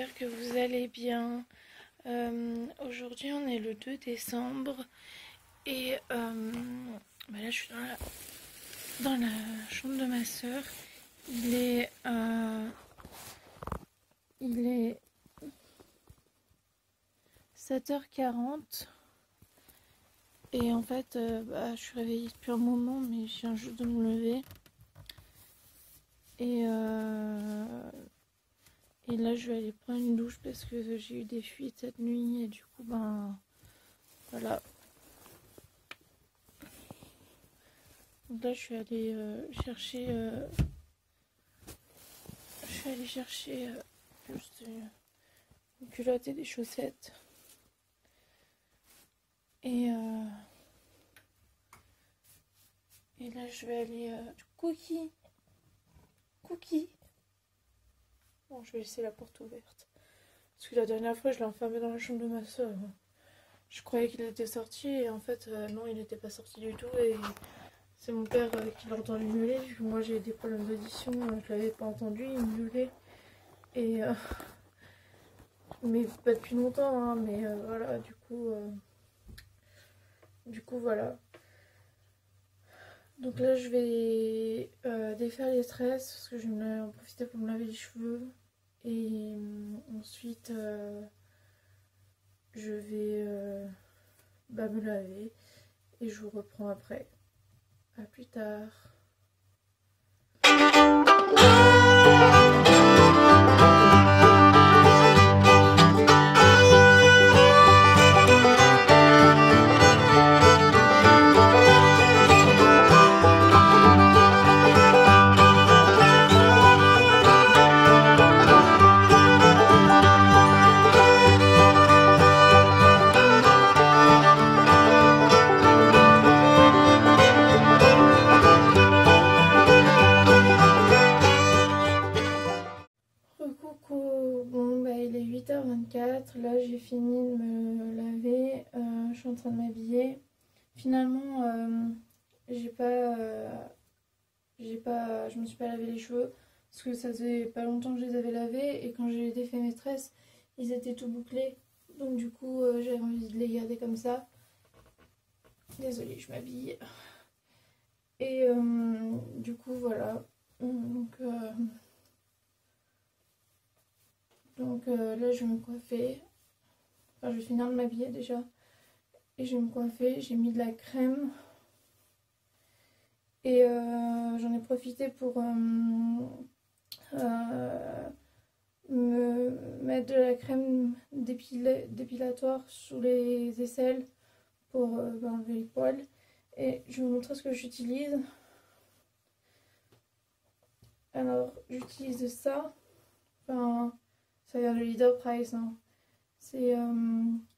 j'espère que vous allez bien. Aujourd'hui on est le 2 décembre et là je suis dans la chambre de ma soeur. Il est 7h40 et en fait je suis réveillée depuis un moment mais je viens juste de me lever. Et là je vais aller prendre une douche parce que j'ai eu des fuites cette nuit et du coup voilà. Donc là je suis allée chercher juste une culotte et des chaussettes. Et là je vais aller Cookie. Bon, je vais laisser la porte ouverte. Parce que la dernière fois, je l'ai enfermé dans la chambre de ma soeur. Je croyais qu'il était sorti et en fait, non, il n'était pas sorti du tout. Et c'est mon père qui l'a entendu miauler. Moi, j'ai des problèmes d'audition, je l'avais pas entendu, il miaulait. Et mais pas depuis longtemps, hein, mais voilà, du coup, voilà. Donc là, je vais défaire les tresses parce que je vais en profiter pour me laver les cheveux. Et ensuite, je vais me laver et je vous reprends après. À plus tard. Coucou, bon il est 8h24, là j'ai fini de me laver, je suis en train de m'habiller. Finalement je me suis pas lavé les cheveux parce que ça faisait pas longtemps que je les avais lavés et quand j'ai défait mes tresses ils étaient tout bouclés, donc du coup j'avais envie de les garder comme ça. Désolée, je m'habille. Et du coup voilà, donc là je vais me coiffer, enfin je vais finir de m'habiller déjà et je vais me coiffer. J'ai mis de la crème et j'en ai profité pour me mettre de la crème dépilatoire sous les aisselles pour enlever les poils. Et je vais vous montrer ce que j'utilise. Alors j'utilise ça, enfin ça vient de Leader Price, hein. C'est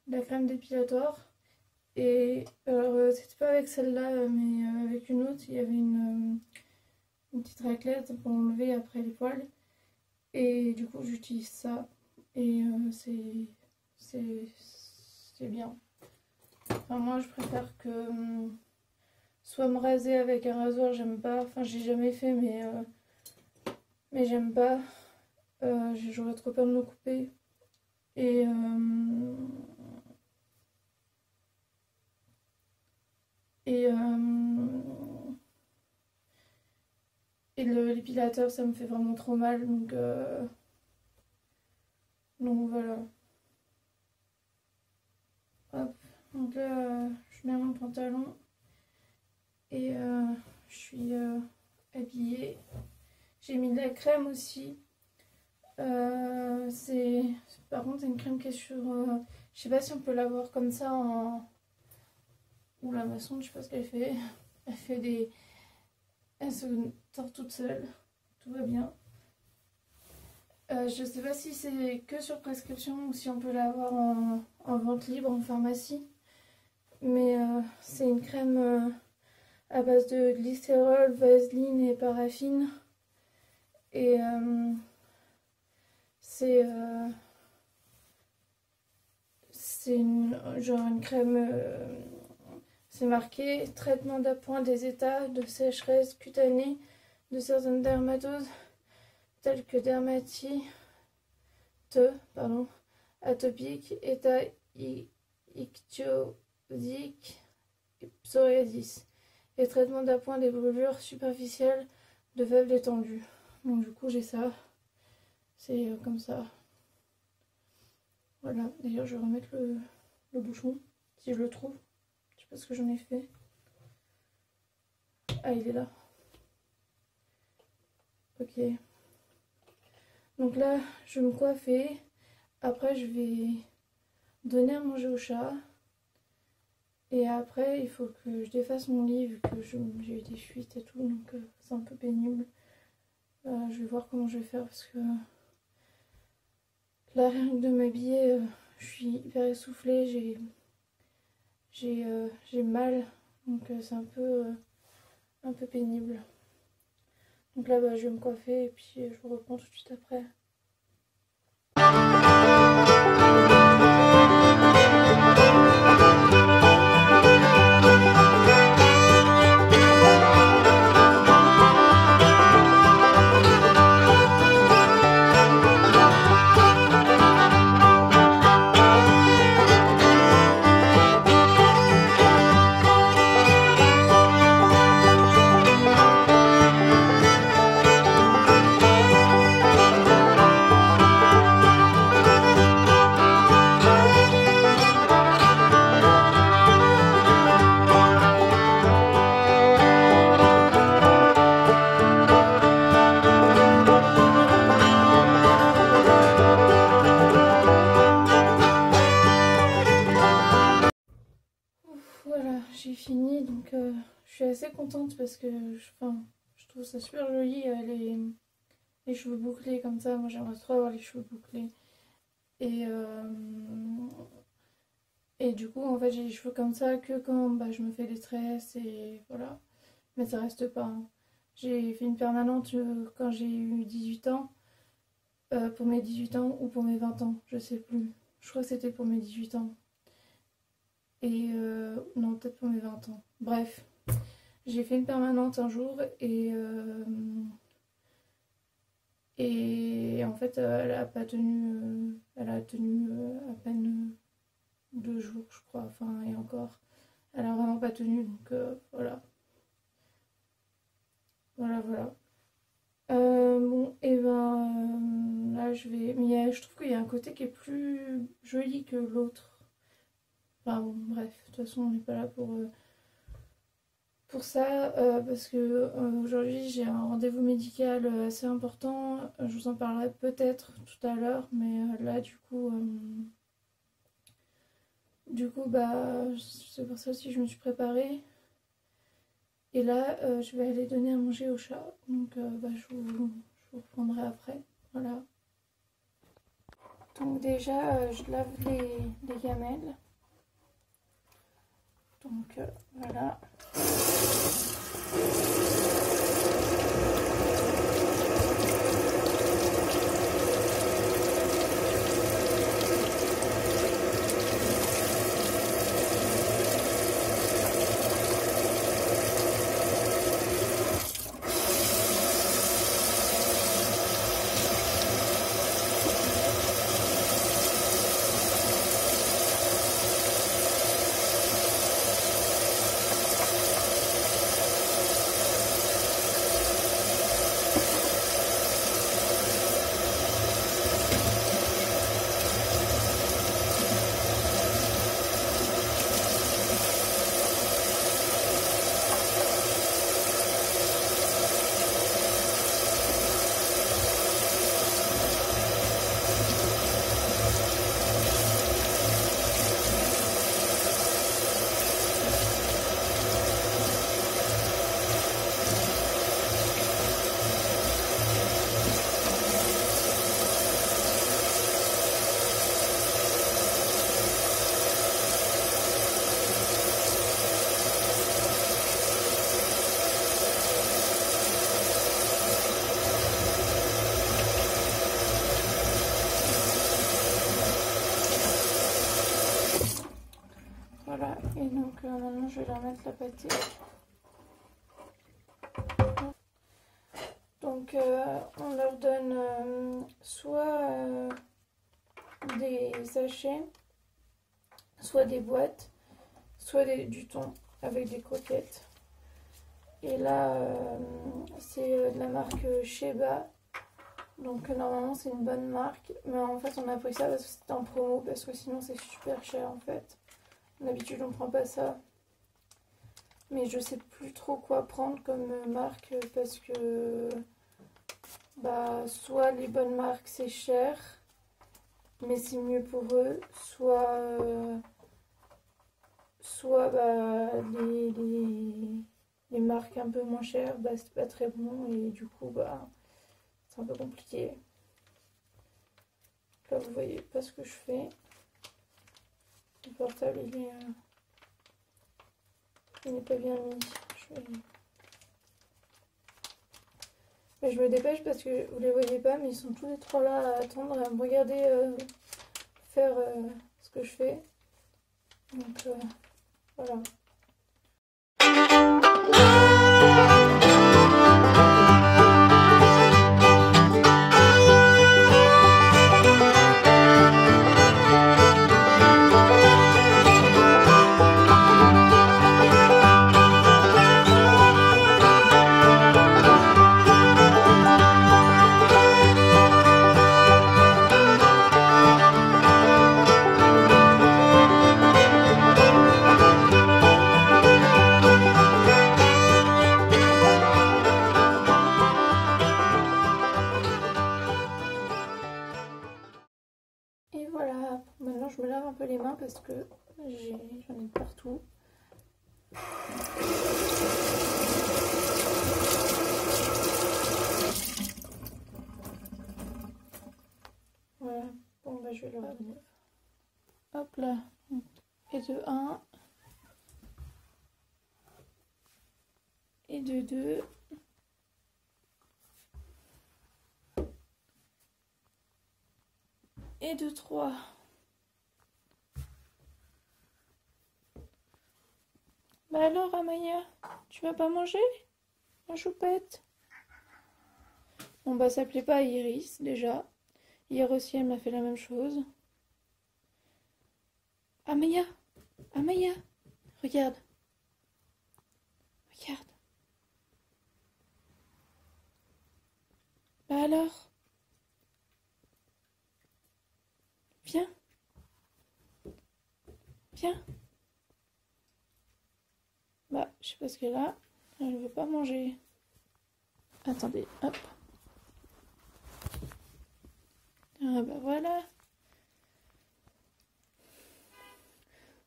la crème dépilatoire. Et alors c'était pas avec celle-là mais avec une autre, il y avait une petite raclette pour enlever après les poils. Et du coup j'utilise ça et c'est bien. Enfin moi je préfère que soit me raser avec un rasoir, j'aime pas, enfin j'ai jamais fait mais j'aime pas, j'aurais trop peur de me couper. Et l'épilateur ça me fait vraiment trop mal, donc voilà. Hop, donc là je mets mon pantalon et je suis habillée. J'ai mis de la crème aussi. Par contre c'est une crème qui est sur je sais pas si on peut la voir comme ça en... Oula, ma sonde, je sais pas ce qu'elle fait. Elle se tord toute seule. Tout va bien. Je sais pas si c'est que sur prescription ou si on peut l'avoir en vente libre en pharmacie. Mais c'est une crème à base de glycérol, vaseline et paraffine. Et c'est genre une crème, c'est marqué traitement d'appoint des états de sécheresse cutanée de certaines dermatoses telles que dermatite, pardon, atopique, état ichthyosique et psoriasis. Et traitement d'appoint des brûlures superficielles de faible étendue. Donc du coup j'ai ça. C'est comme ça. Voilà. D'ailleurs je vais remettre le bouchon si je le trouve. Je sais pas ce que j'en ai fait. Ah, il est là. Ok. Donc là, je vais me coiffer. Après, je vais donner à manger au chat. Et après, il faut que je défasse mon lit vu que j'ai eu des fuites et tout. Donc c'est un peu pénible. Je vais voir comment je vais faire parce que là, rien que de m'habiller, je suis hyper essoufflée. J'ai mal. Donc c'est un peu pénible. Donc là, bah, je vais me coiffer et puis je vous reprends tout de suite après. Voilà, j'ai fini, donc je suis assez contente parce que je trouve ça super joli, les cheveux bouclés comme ça. Moi j'aimerais trop avoir les cheveux bouclés. Et, et du coup, en fait, j'ai les cheveux comme ça que quand bah, je me fais des tresses et voilà. Mais ça reste pas, hein. J'ai fait une permanente quand j'ai eu 18 ans, pour mes 18 ans ou pour mes 20 ans, je sais plus. Je crois que c'était pour mes 18 ans. Et non, peut-être pour mes 20 ans. Bref, j'ai fait une permanente un jour et en fait, elle a pas tenu, elle a tenu à peine 2 jours, je crois. Enfin, et encore, elle a vraiment pas tenu. Donc voilà, voilà. Bon, et ben là, je vais. Mais je trouve qu'il y a un côté qui est plus joli que l'autre. Enfin bon, bref, de toute façon, on n'est pas là pour ça, parce que aujourd'hui j'ai un rendez-vous médical assez important. Je vous en parlerai peut-être tout à l'heure, mais là du coup bah c'est pour ça aussi que je me suis préparée. Et là je vais aller donner à manger au chat, donc bah, je vous reprendrai après. Voilà. Donc déjà je lave les gamelles. Donc voilà. Voilà, et donc maintenant je vais leur mettre la pâtée. Donc on leur donne soit des sachets, soit des boîtes, soit du thon avec des croquettes. Et là, c'est de la marque Sheba. Donc normalement c'est une bonne marque. Mais en fait on a pris ça parce que c'était en promo. Parce que sinon c'est super cher en fait. D'habitude on prend pas ça. Mais je sais plus trop quoi prendre comme marque. Parce que bah, soit les bonnes marques c'est cher. Mais c'est mieux pour eux. Soit bah, les marques un peu moins chères, bah, c'est pas très bon. Et du coup bah c'est un peu compliqué. Là, vous voyez pas ce que je fais. Le portable, il n'est pas bien mis. Mais je me dépêche parce que vous les voyez pas, mais ils sont tous les trois là à attendre, à me regarder faire ce que je fais. Donc voilà. Et voilà, maintenant je me lave un peu les mains parce que j'en ai partout. Voilà, bon bah je vais leur donner. Hop là, et de 1, et de 2, et de 3. Bah alors Amaya, tu vas pas manger la choupette? Bon bah ça plaît pas à Iris déjà. Hier aussi elle m'a fait la même chose. Amaya, Amaya, regarde. Regarde. Bah alors? Viens. Viens. Bah, je sais pas ce qu'elle a. Elle veut pas manger. Attendez, hop. Ah bah voilà.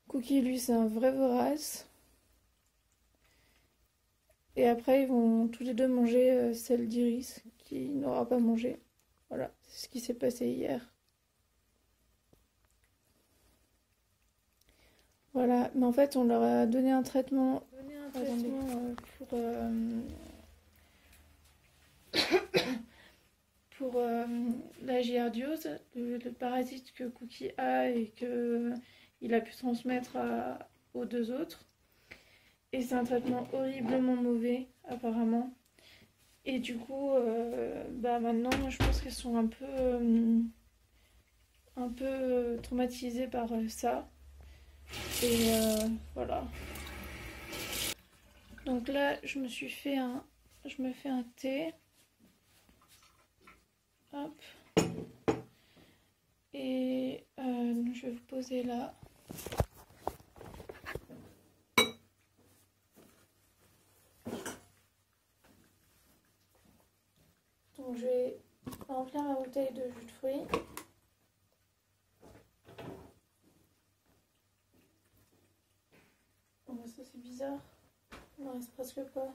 Cookie, lui, c'est un vrai vorace. Et après, ils vont tous les deux manger celle d'Iris, qui n'aura pas mangé. Voilà, c'est ce qui s'est passé hier. Voilà, mais en fait, on leur a donné un traitement, pour la giardiose, le parasite que Cookie a et qu'il a pu transmettre aux deux autres. Et c'est un traitement horriblement mauvais, apparemment. Et du coup, bah maintenant, je pense qu'elles sont un peu traumatisées par ça. Et voilà. Donc là, je me fais un thé. Hop. Et je vais vous poser là. Donc je vais remplir ma bouteille de jus de fruits. Bon, ça c'est bizarre. Il ne reste presque pas.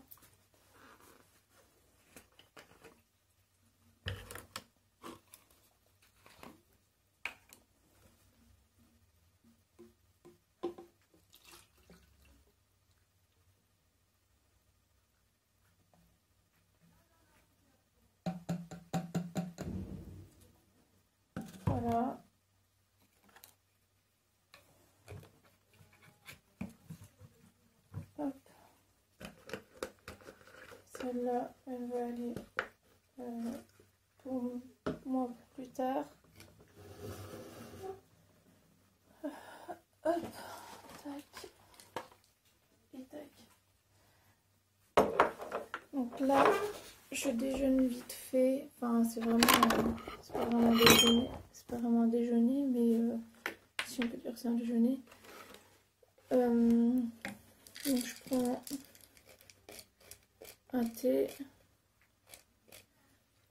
Voilà. Hop. Celle-là, elle va aller pour moi plus tard. Là, je déjeune vite fait. Enfin, c'est vraiment, c'est pas vraiment un déjeuner. C'est pas vraiment un déjeuner, mais si on peut dire que c'est un déjeuner. Donc je prends un thé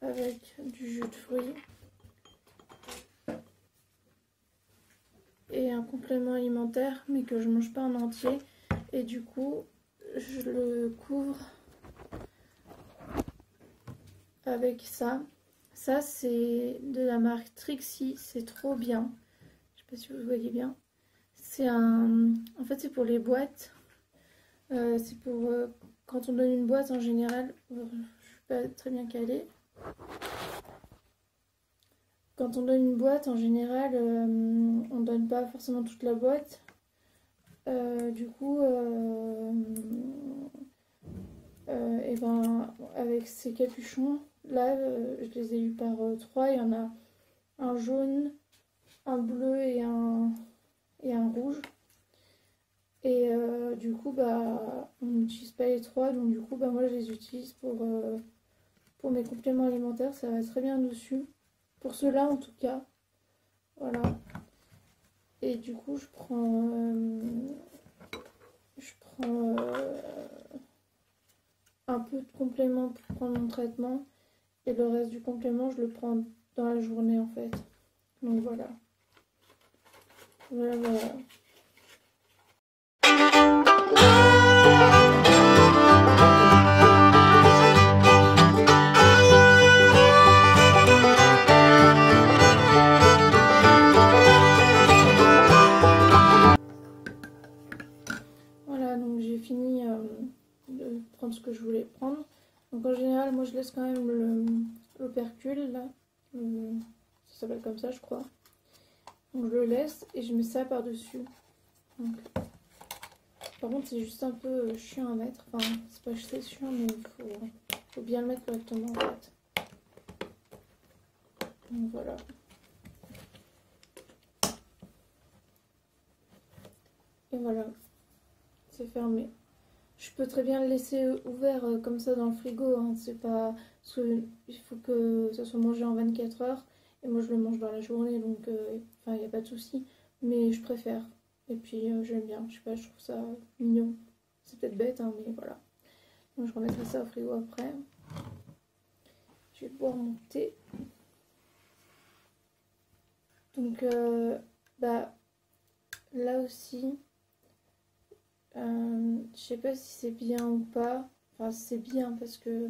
avec du jus de fruits et un complément alimentaire, mais que je mange pas en entier. Et du coup, je le couvre avec ça. Ça, c'est de la marque Trixie, c'est trop bien. Je sais pas si vous voyez bien. C'est un... En fait, c'est pour les boîtes. C'est pour... quand on donne une boîte, en général, je suis pas très bien calée. Quand on donne une boîte, en général, on donne pas forcément toute la boîte. Du coup, et ben, avec ces capuchons, là, je les ai eus par 3. Il y en a un jaune, un bleu et un rouge. Et du coup, bah, on n'utilise pas les 3. Donc du coup, bah, moi, je les utilise pour mes compléments alimentaires. Ça va très bien dessus. Pour ceux-là, en tout cas. Voilà. Et du coup, je prends un peu de complément pour prendre mon traitement. Et le reste du complément, je le prends dans la journée, en fait. Donc voilà. Voilà, voilà. Voilà, donc j'ai fini de prendre ce que je voulais prendre. Donc en général, moi je laisse quand même l'opercule, là. Ça s'appelle comme ça, je crois. Donc je le laisse et je mets ça par-dessus. Par contre, c'est juste un peu chiant à mettre. Enfin, c'est pas assez chiant, mais il faut bien le mettre correctement en fait. Donc voilà. Et voilà, c'est fermé. Je peux très bien le laisser ouvert comme ça dans le frigo. Hein. C'est pas... Parce que il faut que ça soit mangé en 24 heures. Et moi, je le mange dans la journée. Donc, enfin, il n'y a pas de souci. Mais je préfère. Et puis, j'aime bien. Je sais pas, je trouve ça mignon. C'est peut-être bête, hein, mais voilà. Donc, je remettrai ça au frigo après. Je vais boire mon thé. Donc, bah, là aussi... je sais pas si c'est bien ou pas. Enfin, c'est bien parce que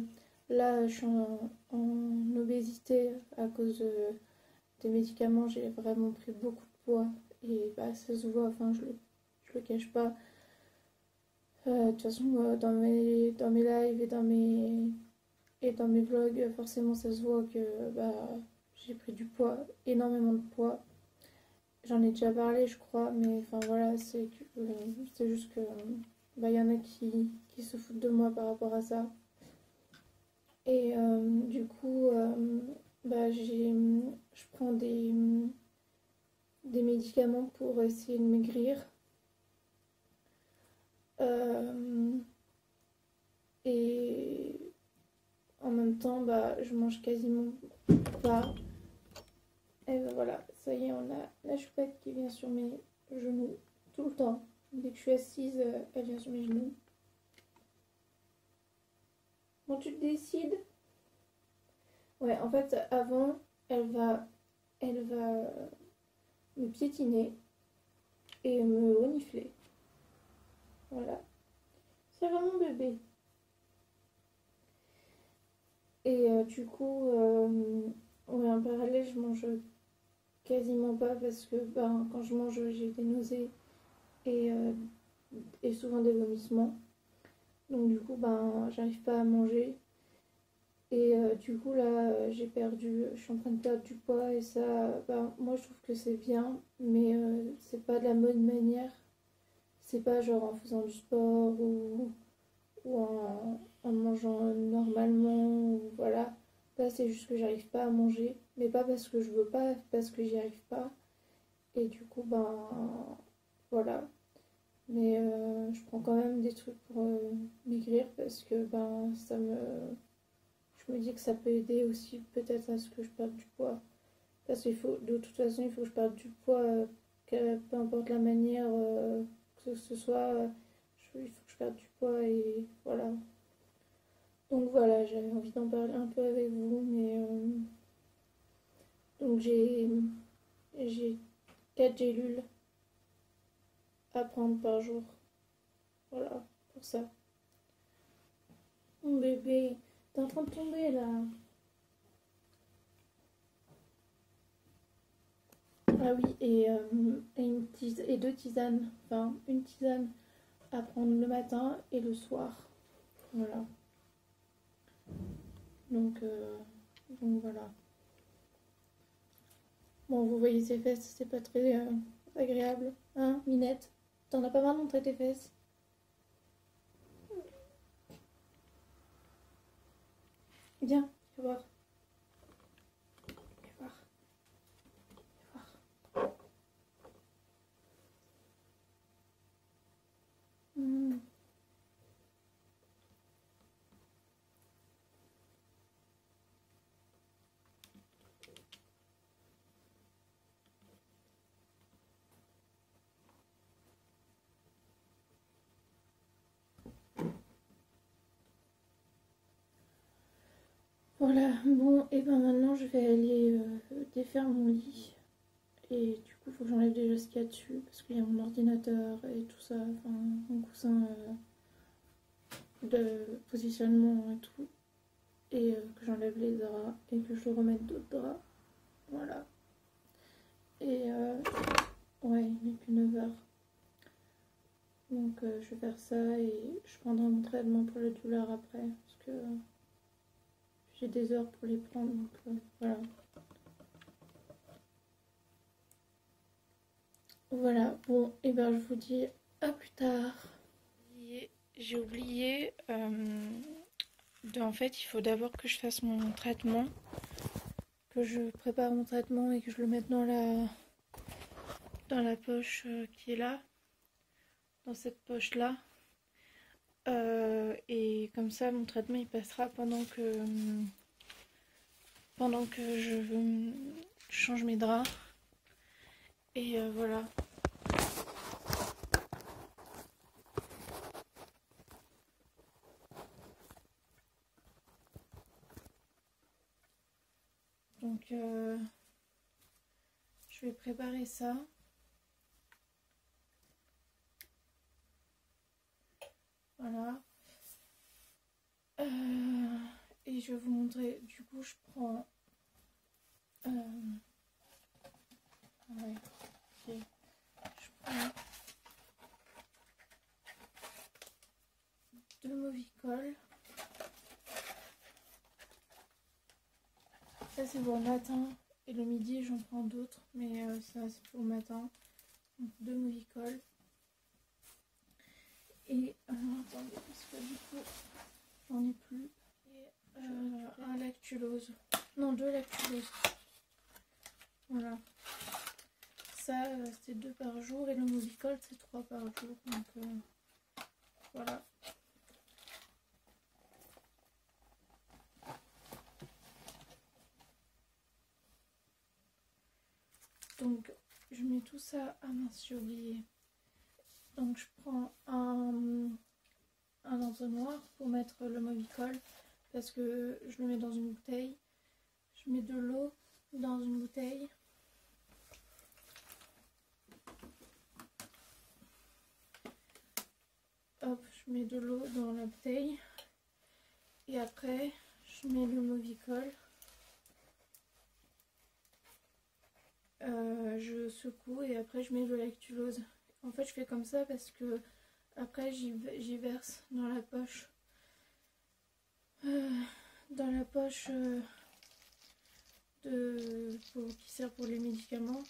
là, je suis en obésité à cause des médicaments. J'ai vraiment pris beaucoup de poids et bah, ça se voit. Enfin, je le cache pas. De toute façon, dans mes lives et dans mes vlogs, forcément, ça se voit que bah, j'ai pris du poids, énormément de poids. J'en ai déjà parlé, je crois, mais enfin voilà, c'est juste que bah, y en a qui se foutent de moi par rapport à ça. Et du coup, bah, je prends des médicaments pour essayer de maigrir. Et en même temps, bah, je mange quasiment pas. Et ben voilà, ça y est, on a la choupette qui vient sur mes genoux tout le temps. Dès que je suis assise, elle vient sur mes genoux. Bon, tu te décides? Ouais, en fait, avant, elle va me piétiner et me renifler. Voilà. C'est vraiment bébé. Et du coup, ouais, en parallèle, je mange quasiment pas parce que ben, quand je mange, j'ai des nausées et, souvent des vomissements. Donc du coup, ben, j'arrive pas à manger. Et du coup, là, je suis en train de perdre du poids et ça, ben, moi, je trouve que c'est bien, mais c'est pas de la bonne manière. C'est pas genre en faisant du sport ou en mangeant normalement, ou voilà. Là, c'est juste que j'arrive pas à manger, mais pas parce que je veux pas, parce que j'y arrive pas. Et du coup, ben, voilà. Mais je prends quand même des trucs pour maigrir parce que ben je me dis que ça peut aider aussi peut-être à ce que je perde du poids. Parce qu'il faut, de toute façon, il faut que je perde du poids, peu importe la manière que ce soit, il faut que je perde du poids et voilà. Donc voilà, j'avais envie d'en parler un peu avec vous, mais donc j'ai 4 gélules à prendre par jour. Voilà, pour ça. Mon bébé, t'es en train de tomber là. Ah oui, et 2 tisanes, enfin une tisane à prendre le matin et le soir. Voilà. Donc, voilà. Bon, vous voyez ses fesses, c'est pas très agréable. Hein, Minette? T'en as pas marre de montrer tes fesses? Viens, viens voir. Viens voir. Viens voir. Mmh. Voilà, bon, et ben maintenant je vais aller défaire mon lit. Et du coup, il faut que j'enlève déjà ce qu'il y a dessus parce qu'il y a mon ordinateur et tout ça, enfin, mon coussin de positionnement et tout. Et que j'enlève les draps et que je remette d'autres draps. Voilà. Et ouais, il n'est plus 9 heures. Donc je vais faire ça et je prendrai mon traitement pour la douleur après. Parce que j'ai des heures pour les prendre. Donc voilà. Voilà, bon, et ben je vous dis à plus tard. J'ai oublié en fait, il faut d'abord que je fasse mon traitement, que je prépare mon traitement et que je le mette dans la poche qui est là, dans cette poche-là. Et comme ça, mon traitement il passera pendant que je change mes draps. Et voilà. Donc je vais préparer ça. Voilà. Et je vais vous montrer. Du coup, je prends. Ouais, ok. Je prends 2 Movicol. Ça, c'est pour le matin. Et le midi, j'en prends d'autres. Mais ça, c'est pour le matin. Donc, 2 Movicol. Et attendez, parce que du coup, j'en ai plus. Et un lactulose. Non, 2 lactuloses. Voilà. Ça, c'est 2 par jour. Et le Movicol, c'est 3 par jour. Donc, voilà. Donc, je mets tout ça. Ah mince, j'ai oublié. Donc, je prends un entonnoir pour mettre le Movicol parce que je le mets dans une bouteille. Je mets de l'eau dans une bouteille. Hop, je mets de l'eau dans la bouteille. Et après, je mets le Movicol. Je secoue et après je mets le lactulose. En fait, je fais comme ça parce que après j'y verse dans la poche. Qui sert pour les médicaments.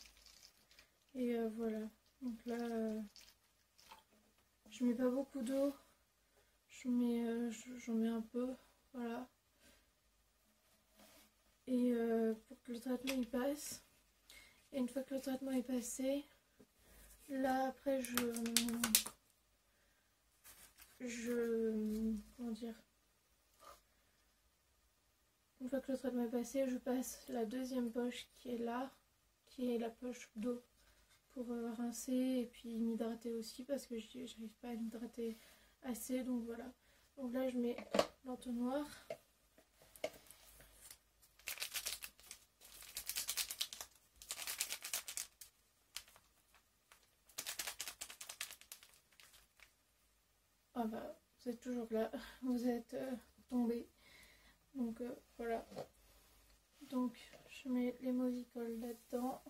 Et voilà. Donc là, je mets pas beaucoup d'eau. J'en mets un peu. Voilà. Et pour que le traitement il passe. Et une fois que le traitement est passé, là après comment dire, une fois que le traitement est passé, je passe la deuxième poche qui est là, qui est la poche d'eau pour rincer et puis m'hydrater aussi parce que j'arrive pas à m'hydrater assez, donc voilà. Donc là je mets l'entonnoir. Ah bah vous êtes toujours là, vous êtes tombé. Donc voilà. Donc je mets les Movicol là-dedans.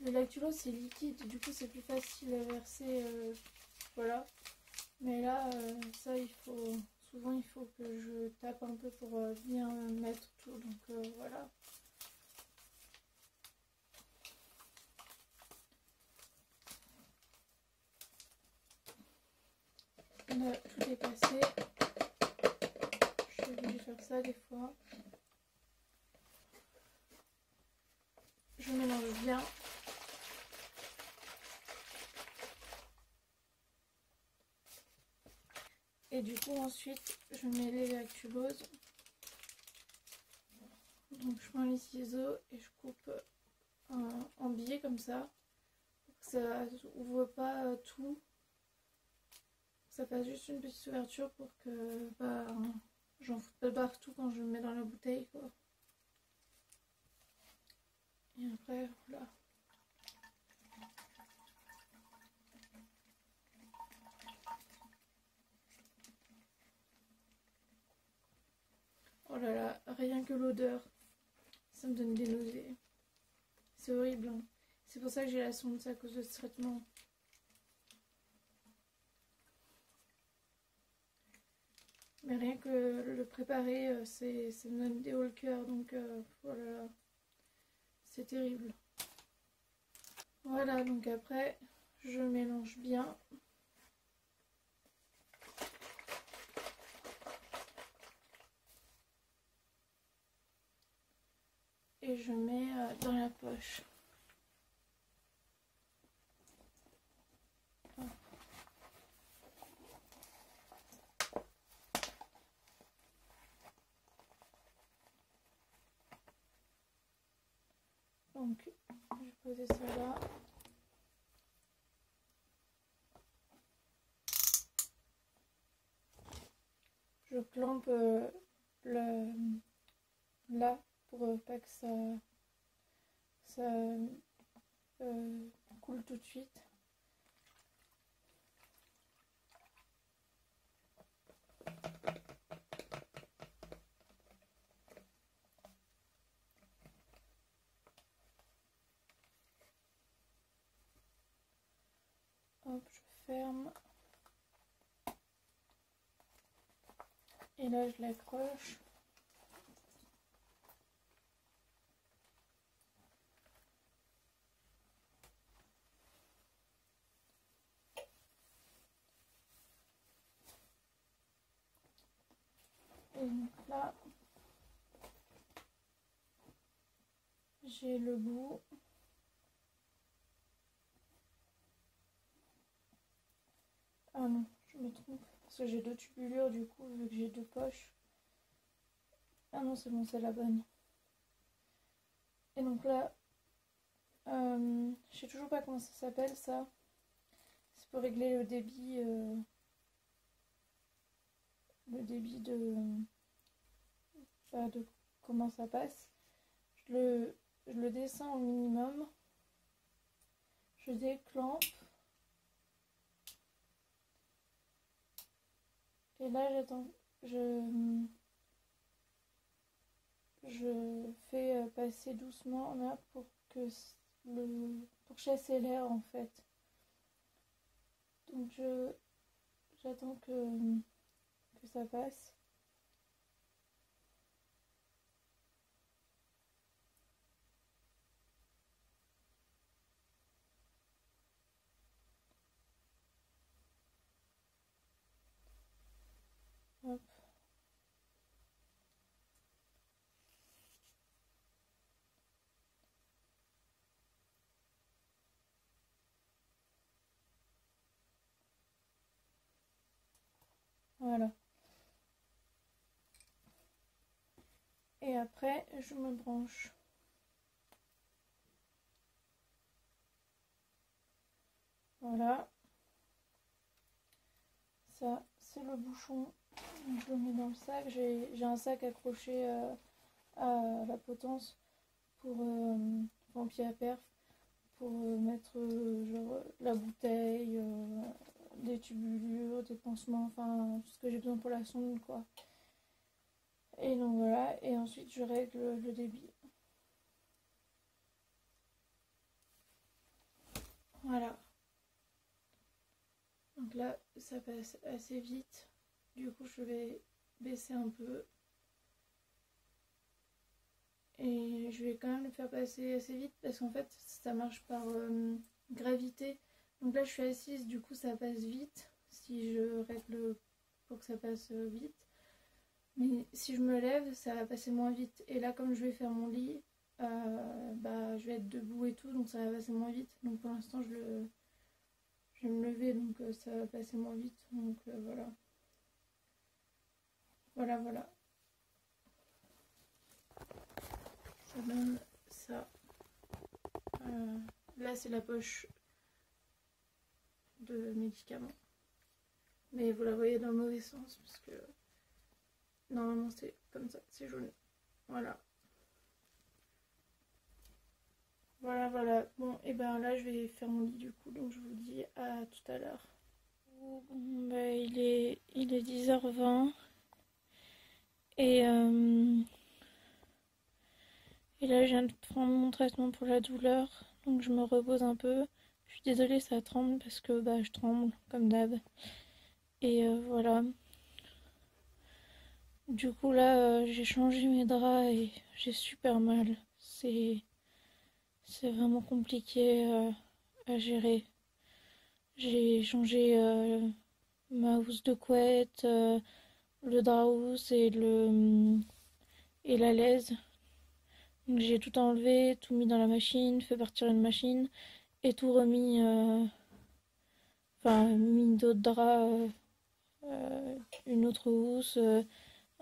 Le lactulose c'est liquide, du coup c'est plus facile à verser, voilà. Mais là, ça souvent il faut que je tape un peu pour bien mettre tout, donc voilà. Là, tout est passé. Je suis obligée de faire ça des fois. Je mélange bien. Et du coup ensuite je mets les lactuloses. Donc je prends les ciseaux et je coupe en billets comme ça. Pour que ça ouvre pas tout. Ça fasse juste une petite ouverture pour que bah, j'en foute pas partout quand je le mets dans la bouteille quoi. Et après voilà. Oh là là, rien que l'odeur, ça me donne des nausées. C'est horrible, hein. C'est pour ça que j'ai la sonde, c'est à cause de ce traitement. Mais rien que le préparer, ça me donne des hauts le cœur, donc voilà, c'est terrible. Voilà, donc après, je mélange bien. Et je mets dans la poche. Donc, je vais poser ça là. Je clampe là pour pas que ça coule tout de suite. Hop, je ferme. Et là, je l'accroche. Et donc là, j'ai le bout. Ah non, je me trompe. Parce que j'ai deux tubulures du coup, vu que j'ai deux poches. Ah non, c'est bon, c'est la bonne. Et donc là, je sais toujours pas comment ça s'appelle ça. C'est pour régler le débit de comment ça passe. Je le descends au minimum. Je déclampe. Et là, j'attends. Je fais passer doucement là pour pour chasser l'air en fait. Donc j'attends que ça passe. Hop. Voilà. Et après, je me branche. Voilà. Ça, c'est le bouchon. Donc, je le mets dans le sac. J'ai un sac accroché à la potence pour en pied à perf pour mettre genre la bouteille, des tubulures, des pansements, enfin tout ce que j'ai besoin pour la sonde quoi. Et donc voilà, et ensuite je règle le débit. Voilà. Donc là ça passe assez vite. Du coup je vais baisser un peu. Et je vais quand même le faire passer assez vite parce qu'en fait ça marche par gravité. Donc là je suis assise, du coup ça passe vite si je règle pour que ça passe vite. Mais si je me lève ça va passer moins vite. Et là comme je vais faire mon lit, je vais être debout et tout, donc ça va passer moins vite. Donc pour l'instant je vais me lever, donc ça va passer moins vite. Donc voilà. Voilà. Ça donne ça. Là c'est la poche de médicaments. Mais vous la voyez dans le mauvais sens parce que normalement c'est comme ça, c'est jaune. Voilà. Voilà. Bon, et ben là je vais faire mon lit du coup, donc je vous dis à tout à l'heure. Bon, il est 10h20 et là je viens de prendre mon traitement pour la douleur, donc je me repose un peu. Je suis désolée, ça tremble parce que je tremble comme d'hab. Et voilà. Du coup là j'ai changé mes draps et j'ai super mal. C'est vraiment compliqué à gérer. J'ai changé ma housse de couette, le drap housse et la laise. Donc j'ai tout enlevé, tout mis dans la machine, fait partir une machine et tout remis, mis d'autres draps, une autre housse,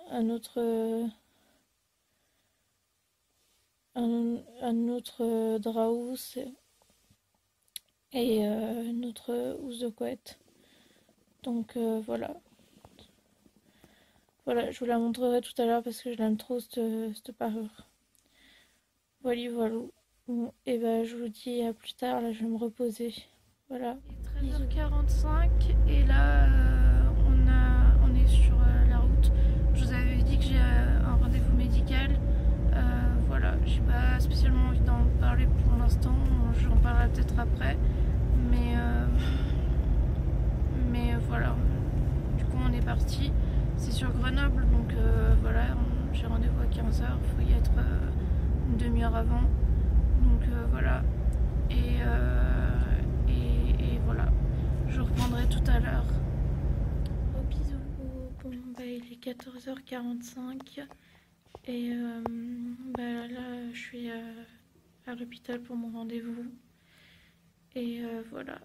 un autre drap housse et une autre housse de couette. Donc voilà. Voilà, je vous la montrerai tout à l'heure parce que je l'aime trop cette parure. Voilà. Bon, et je vous dis à plus tard, là je vais me reposer. Voilà. 13h45 et là on est sur la route. Je vous avais dit que j'ai un rendez-vous médical. Voilà, j'ai pas spécialement envie d'en parler pour l'instant, j'en parlerai peut-être après. Mais voilà, du coup on est parti. C'est sur Grenoble, donc voilà, j'ai rendez-vous à 15h, il faut y être une demi-heure avant. Donc voilà, et voilà, je reprendrai tout à l'heure. Gros bisous. Bon, il est 14h45 et là je suis à l'hôpital pour mon rendez-vous. Et voilà.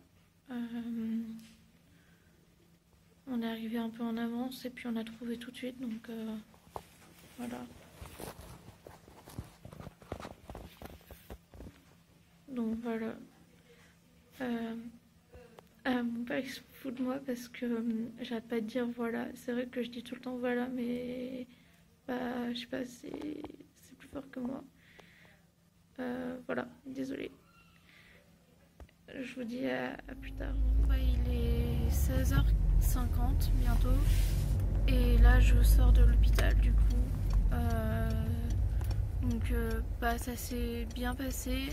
On est arrivé un peu en avance et puis on a trouvé tout de suite, donc voilà. Donc voilà. Mon père il se fout de moi parce que j'arrête pas de dire voilà. C'est vrai que je dis tout le temps voilà, mais je sais pas, c'est plus fort que moi. Voilà, désolée. Je vous dis à plus tard. Il est 16h50 bientôt. Et là je sors de l'hôpital du coup. Donc ça s'est bien passé.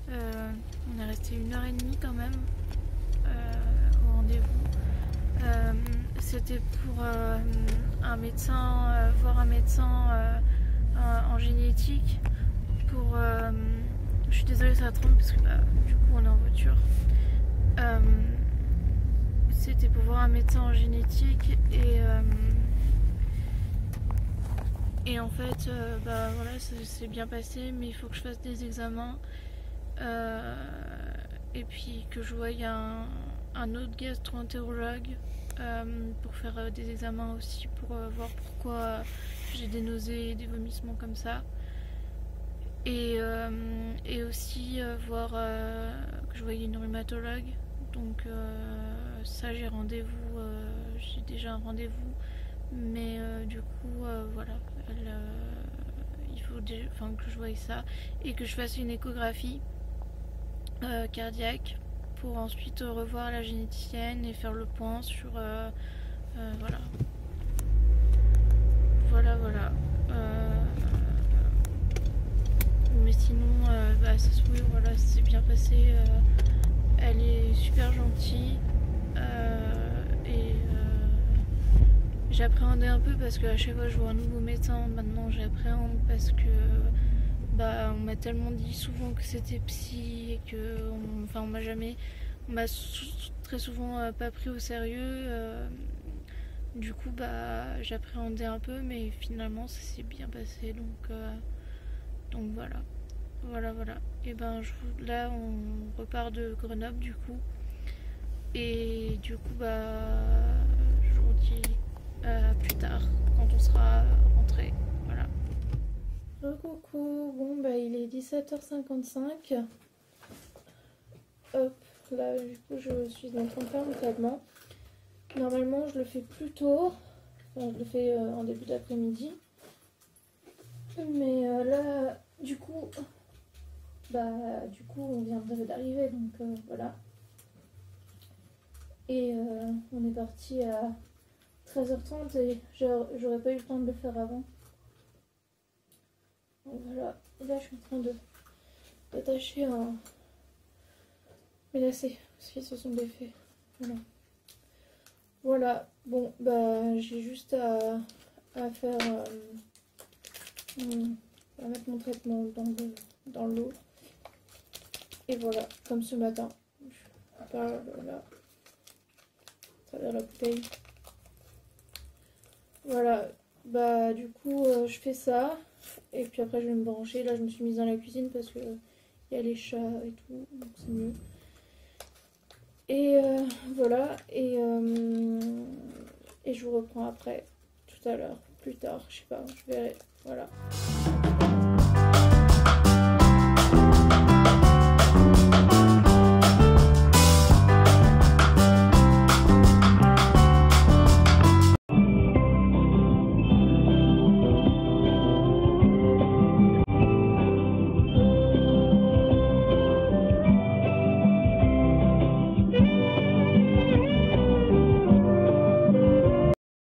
On est resté 1h30 quand même au rendez-vous. C'était pour un médecin, voir un médecin en génétique. Pour je suis désolée, ça tremble parce que du coup on est en voiture. C'était pour voir un médecin en génétique et en fait voilà, ça s'est bien passé, mais il faut que je fasse des examens et puis que je voie un autre gastro-entérologue pour faire des examens aussi, pour voir pourquoi j'ai des nausées et des vomissements comme ça. Et aussi voir que je voyais une rhumatologue. Donc ça j'ai rendez-vous, j'ai déjà un rendez-vous. Mais du coup voilà, il faut que je voie ça et que je fasse une échographie cardiaque pour ensuite revoir la généticienne et faire le point sur voilà. Voilà. Mais sinon, ça se oui, voilà, c'est bien passé. Elle est super gentille. Et j'appréhendais un peu parce qu'à chaque fois que je vois un nouveau médecin, maintenant j'appréhende parce que on m'a tellement dit souvent que c'était psy et que on m'a jamais, on m'a très souvent pas pris au sérieux. Du coup, j'appréhendais un peu, mais finalement ça s'est bien passé, donc voilà. Voilà. Et là, on repart de Grenoble du coup. Et du coup, je vous dis plus tard quand on sera rentré. Voilà. Coucou, bon, il est 17h55. Hop, là, du coup, je suis en train de faire mon traitement. Normalement, je le fais plus tôt. Enfin, je le fais en début d'après-midi. Mais là, du coup, on vient d'arriver, donc voilà. Et on est parti à 13h30 et j'aurais pas eu le temps de le faire avant. Donc voilà, et là je suis en train d'attacher mes lacets, parce qu'ils se sont défaits. Voilà, bon, j'ai juste à faire... à mettre mon traitement dans l'eau. Et voilà, comme ce matin. Voilà. À travers la bouteille. Voilà, du coup, je fais ça. Et puis après, je vais me brancher. Là, je me suis mise dans la cuisine parce que il y a les chats et tout, donc c'est mieux. Et voilà, et je vous reprends après, tout à l'heure, plus tard, je sais pas, je verrai. Voilà.